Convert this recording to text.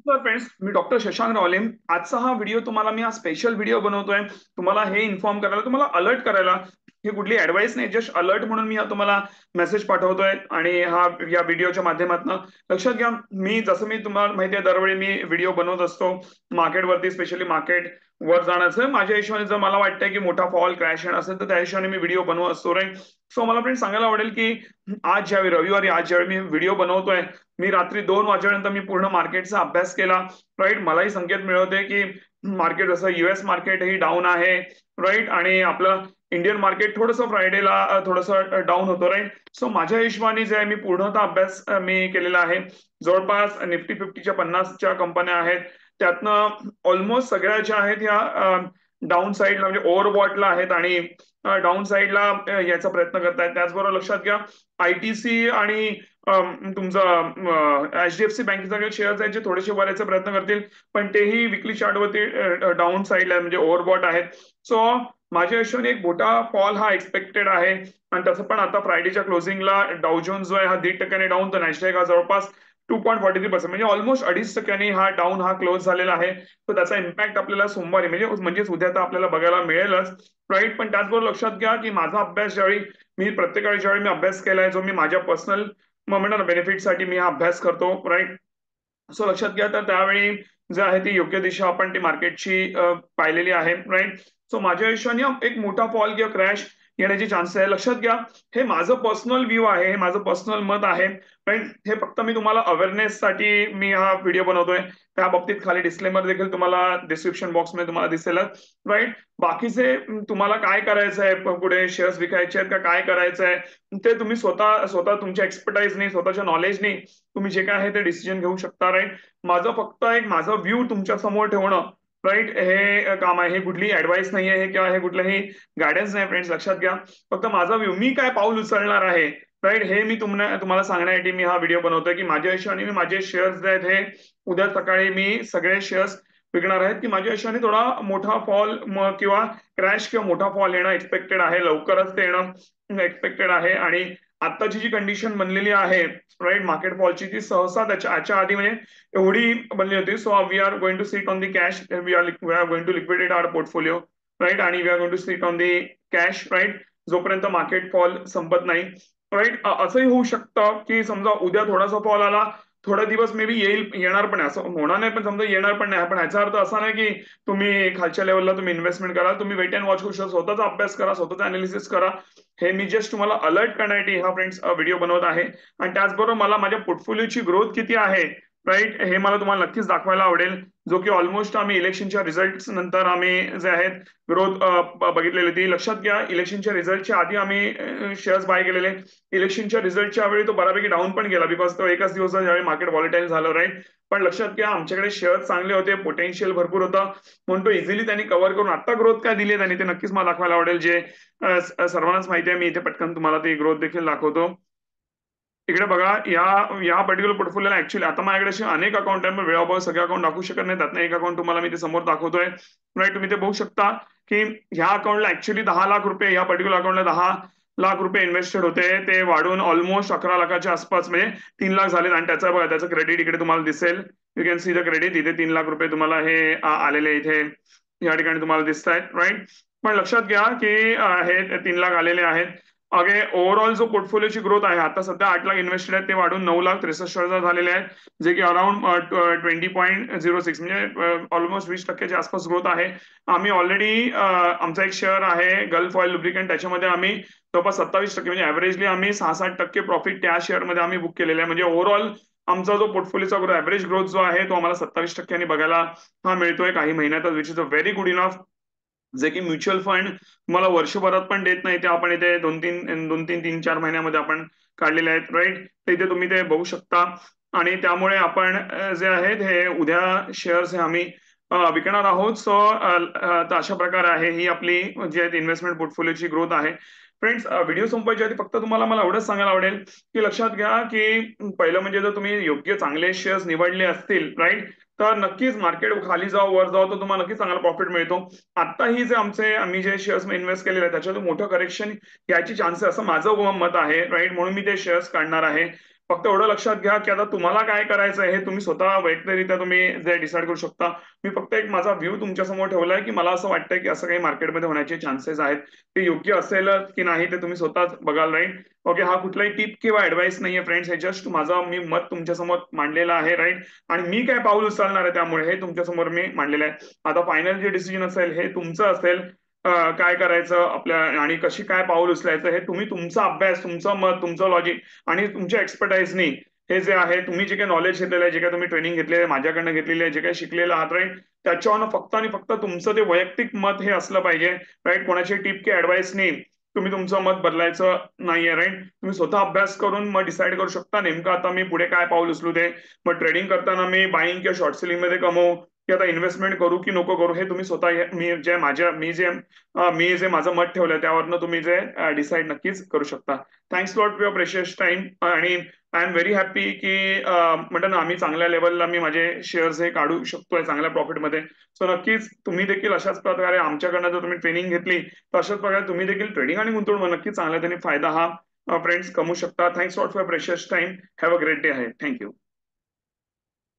नमस्कार फ्रेंड्स, मी डॉक्टर शशांक रावले. आजचा हा व्हिडिओ तुम्हाला मी स्पेशल व्हिडिओ बनवतोय. तुम्हाला हे इन्फॉर्म करायला, तुम्हाला अलर्ट करायला. ही कुठली ॲडवाइस नाही, जस्ट अलर्ट म्हणून मी तुम्हाला मेसेज पाठवतोय आणि या व्हिडिओच्या माध्यमातून लक्षात घ्या. जसं मी तुम्हाला माहिती आहे, दरवेळी मी व्हिडिओ बनवत असतो मार्केटवरती, स्पेशली मार्केट वर जाण्याचं. माझ्या हिशोबाने जर मला वाटतंय की मोठा फॉल क्रॅश येणार असेल, तर त्या हिशोबाने मी व्हिडिओ बनवत असतो. राईट. सो मला फ्रेंड्स सांगायला आवडेल की आज ज्यावेळी रविवारी, आज ज्यावेळी मी व्हिडिओ बनवतोय, मी रात्री 2 वाजेपर्यंत मी पूर्ण मार्केटचा अभ्यास केला. राईट. मलाही संकेत मिळवते की मार्केट, जसं युएस मार्केट ही डाऊन आहे. राईट. आणि आपलं इंडियन मार्केट थोडंसं फ्रायडेला थोडंसं डाऊन होतं. राईट. सो माझ्या हिशोबाने जे आहे, मी पूर्णतः अभ्यास मी केलेला आहे. जवळपास निफ्टी 50च्या 50च्या कंपन्या आहेत, त्यातनं ऑलमोस्ट सगळ्या ज्या आहेत ह्या डाऊन साईडला, म्हणजे ओव्हरबॉटला आहेत आणि डाऊन साईडला याचा प्रयत्न करतायत. त्याचबरोबर लक्षात घ्या, आयटीसी आणि तुमचं एचडीएफसी बँकेचे काही शेअर्स आहेत जे थोडेसे वरायचा प्रयत्न करतील, पण तेही विकली चार्टवरती डाऊन साईडला, म्हणजे ओव्हरबॉट आहेत. सो माझ्या हिशोबाने एक मोठा फॉल हा एक्सपेक्टेड आहे. आणि तसं पण आता फ्रायडेच्या क्लोजिंगला डाऊ जोन्स जो आहे हा 1.5% डाऊन, तर नॅशनल हा जवळपास 2.43%, म्हणजे ऑलमोस्ट 2.5% हा डाऊन हा क्लोज झालेला आहे. तर त्याचा इम्पॅक्ट आपल्याला सोमवारी म्हणजे उद्या तर आपल्याला बघायला मिळेलच. राईट. पण त्याचबरोबर लक्षात घ्या की माझा अभ्यास ज्यावेळी मी प्रत्येक वेळी ज्यावेळी मी अभ्यास केलाय, जो मी माझ्या पर्सनल म्हणणार बेनिफिटसाठी मी हा अभ्यास करतो. राईट. सो लक्षात घ्या, तर त्यावेळी जे आहे ती योग्य दिशा आपण ती मार्केटची पाहिलेली आहे. राईट. सो माझ्या हिशोबाने एक मोठा फॉल किंवा क्रॅश येण्याची चान्सेस आहे. लक्षात घ्या, हे माझं पर्सनल व्ह्यू आहे, हे माझं पर्सनल मत आहे. राईट. हे फक्त मी तुम्हाला अवेअरनेससाठी मी हा व्हिडिओ बनवतोय. त्या बाबतीत खाली डिस्क्लेमर देखील तुम्हाला डिस्क्रिप्शन बॉक्समध्ये तुम्हाला दिसेलच. राईट. बाकीचे तुम्हाला काय करायचं आहे, पुढे शेअर्स विकायचे आहेत का काय करायचं आहे, ते तुम्ही स्वतः स्वतः तुमच्या एक्सपर्टाईजनी, स्वतःच्या नॉलेजनी तुम्ही जे काय आहे ते डिसिजन घेऊ शकता. राईट. माझं फक्त एक माझा व्ह्यू तुमच्या समोर ठेवणं, राईट, हे काम आहे. हे कुठली ऍडवाइस नाही आहे किंवा हे कुठलंही गायडन्स नाही फ्रेंड्स. लक्षात घ्या, फक्त माझा व्ह्यू, मी काय पाऊल उचलणार आहे, राईट, हे मी तुम्हाला सांगण्यासाठी मी हा व्हिडिओ बनवतोय की माझ्या हिशोबाने मी माझे शेअर्स जे आहेत हे उद्या सकाळी मी सगळे शेअर्स विकणार आहेत. की माझ्या हिशोबाने थोडा मोठा फॉल किंवा क्रॅश किंवा मोठा फॉल येणं एक्सपेक्टेड आहे, लवकरच ते येणं एक्सपेक्टेड आहे. आणि आताची जी कंडिशन बनलेली आहे, राईट, मार्केट फॉलची, ती सहसा त्याच्या आधी म्हणजे एवढी बनली होती. So we are going to sit on the cash, we are going to liquidate our portfolio. Right. आणि we are going to sit on the cash. Right. जोपर्यंत मार्केट फॉल संपत नाही. राईट. असंही होऊ शकतं की समजा उद्या थोडासा फॉल आला, थोडा दिवस मे बी येणार पण आहे, असं होणार नाही, पण समजा येणार पण नाही. पण ह्याचा अर्थ असा नाही की तुम्ही खालच्या लेवलला तुम्ही इन्व्हेस्टमेंट करा. तुम्ही वेट अँड वॉच करू शकता, स्वतःचा अभ्यास करा, स्वतःचा अनालिसिस करा. हे मी जस्ट तुम्हाला अलर्ट करण्यासाठी हा फ्रेंड्स व्हिडिओ बनवत आहे. आणि त्याचबरोबर मला माझ्या पोर्टफोलिओची ग्रोथ किती आहे, राईट, हे मला तुम्हाला नक्कीच दाखवायला आवडेल. जो की ऑलमोस्ट आम्ही इलेक्शनच्या रिझल्ट नंतर आम्ही जे आहेत ग्रोथ बघितलेली होती. लक्षात घ्या, इलेक्शनच्या रिझल्टच्या आधी आम्ही शेअर्स बाय केलेले. इलेक्शनच्या रिझल्टच्या वेळी तो बऱ्यापैकी डाऊन पण गेला, बिकॉज तो एकाच दिवसात ज्यावेळी मार्केट व्हॉलेटाईल झालं. राईट. पण लक्षात घ्या, आमच्याकडे शेअर्स चांगले होते, पोटेन्शियल भरपूर होतं, म्हणून तो इझिली त्यांनी कव्हर करून आता ग्रोथ काय दिली त्यांनी, ते नक्कीच मला दाखवायला आवडेल. जे सर्वांनाच माहिती आहे, मी इथे पटकन तुम्हाला ती ग्रोथ देखील दाखवतो. इकडे बघा, या पर्टिक्युलर पोर्टफोलिओला ऍक्च्युअली आता माझ्याकडे असे अनेक अकाउंट आहेत, वेळाभाव सगळे अकाउंट दाखवू शकत नाही. त्यातनं एक अकाउंट तुम्हाला मी ते समोर दाखवतोय. राईट. तुम्ही ते बघू शकता की ह्या अकाउंटला ऍक्च्युअली 10 लाख रुपये, या पर्टिक्युलर अकाउंटला 10 लाख रुपये इन्व्हेस्टेड होते. ते वाढून ऑलमोस्ट 11 लाखाच्या आसपास, म्हणजे 3 लाख झाले. आणि त्याचा बघा, त्याचं क्रेडिट इकडे तुम्हाला दिसेल. You can see the credit. इथे 3 लाख रुपये तुम्हाला हे आलेले इथे या ठिकाणी तुम्हाला दिसत आहेत. राईट. पण लक्षात घ्या की हे 3 लाख आलेले आहेत. अगे ओव्हरऑल जो पोर्टफोलिओची ग्रोथ आहे, आता सध्या 8 लाख इन्व्हेस्टेड आहेत, ते वाढून 9,63,000 झालेले आहेत, जे की अराउंड 20.06, म्हणजे ऑलमोस्ट 20%च्या आसपास ग्रोथ आहे. आम्ही ऑलरेडी आमचा एक शेअर आहे गल्फ ऑइल लुब्रिकंट, त्याच्यामध्ये आम्ही जवळपास 27%, म्हणजे ऍव्हरेजली आम्ही 6-7% प्रॉफिट त्या शेअरमध्ये आम्ही बुक केलेला आहे. म्हणजे ओव्हरऑल आमचा जो पोर्टफोलिओचा ग्रोथ, ऍव्हरेज ग्रोथ जो आहे, तो आम्हाला 27% बघायला हा मिळतोय काही महिन्यातच, which is a very good enough. जे की म्युच्युअल फंड तुम्हाला वर्षभरात पण देत नाही, ते आपण इथे 2-3 महिन्यामध्ये आपण काढलेले आहेत. राईट. तर इथे तुम्ही ते बघू शकता. आणि त्यामुळे आपण जे आहेत हे उद्या शेअर्स हे आम्ही विकणार आहोत. सो तर अशा प्रकारे आहे ही आपली जी आहे इन्व्हेस्टमेंट पोर्टफोलिओची ग्रोथ आहे. फ्रेंड्स, व्हिडिओ संपायच्या आधी फक्त तुम्हाला मला एवढंच सांगायला आवडेल की लक्षात घ्या की पहिलं म्हणजे जर तुम्ही योग्य चांगले शेअर्स निवडले असतील, राईट, तर नक्कीच मार्केट खाली जाओ वर जाओ, तर तुम्हाला नक्कीच चांगला प्रॉफिट मिळतो. आताही जे आम्ही जे शेअर्स इन्व्हेस्ट केलेले आहेत त्याच्यातून मोठं करेक्शन याची चान्सेस, असं माझं मत आहे. राईट. म्हणून मी ते शेअर्स काढणार आहे. फक्त एवढं लक्षात घ्या की आता तुम्हाला काय करायचं आहे हे तुम्ही स्वतः वैयक्तिकरित्या तुम्ही जे डिसाईड करू शकता. मी फक्त एक माझा व्ह्यू तुमच्या समोर ठेवलाय की मला असं वाटतंय की असं काही मार्केटमध्ये होण्याचे चान्सेस आहेत. ते योग्य असेल की नाही ते तुम्ही स्वतःच बघाल, राईट. ओके, हा कुठलाही टिप किंवा ऍडवाइस नाहीये फ्रेंड्स, हे जस्ट माझं मी मत तुमच्या समोर मांडलेलं आहे, राईट. आणि मी काय पाऊल उचलणार आहे त्यामुळे हे तुमच्या समोर मी मांडलेलं आहे. आता फायनल जे डिसिजन असेल हे तुमचं असेल. काय करायचं आपल्या आणि कशी काय पाऊल उचलायचं हे तुम्ही तुमचा अभ्यास, तुमचं मत, तुमचं लॉजिक आणि तुमच्या एक्सपर्टाईजनी हे जे आहे तुम्ही जे काही नॉलेज घेतलेलं आहे, जे काही तुम्ही ट्रेनिंग घेतलेलं आहे, माझ्याकडनं घेतलेली आहे, जे काही शिकलेलं आहात, राईट, त्याच्यावर फक्त आणि फक्त तुमचं ते वैयक्तिक मत हे असलं पाहिजे, राईट. कोणाची टिप की ऍडवाइस नाही, तुम्ही तुमचं मत बदलायचं नाहीये, राईट. तुम्ही स्वतः अभ्यास करून मग डिसाईड करू शकता नेमकं आता मी पुढे काय पाऊल उचलू दे. मग ट्रेडिंग करताना मी बाईंग किंवा शॉर्ट सेलिंग मध्ये कमवू की आता इन्व्हेस्टमेंट करू की नको करू, हे तुम्ही स्वतः मी जे माझं मत ठेवलंय त्यावरनं तुम्ही जे डिसाईड नक्कीच करू शकता. Thanks lot for your precious time. आणि आय एम व्हेरी हॅपी की म्हणतात ना आम्ही चांगल्या लेवलला मी माझे शेअर्स हे काढू शकतोय चांगल्या प्रॉफिटमध्ये. सो नक्कीच तुम्ही देखील अशाच प्रकारे आमच्याकडनं जर तुम्ही ट्रेनिंग घेतली तर अशाच प्रकारे तुम्ही देखील ट्रेडिंग आणि गुंतवणूक नक्कीच चांगल्या त्याने फायदा हा फ्रेंड्स कमवू शकता. Thanks lot for precious time. Have a great day आहे. थँक्यू.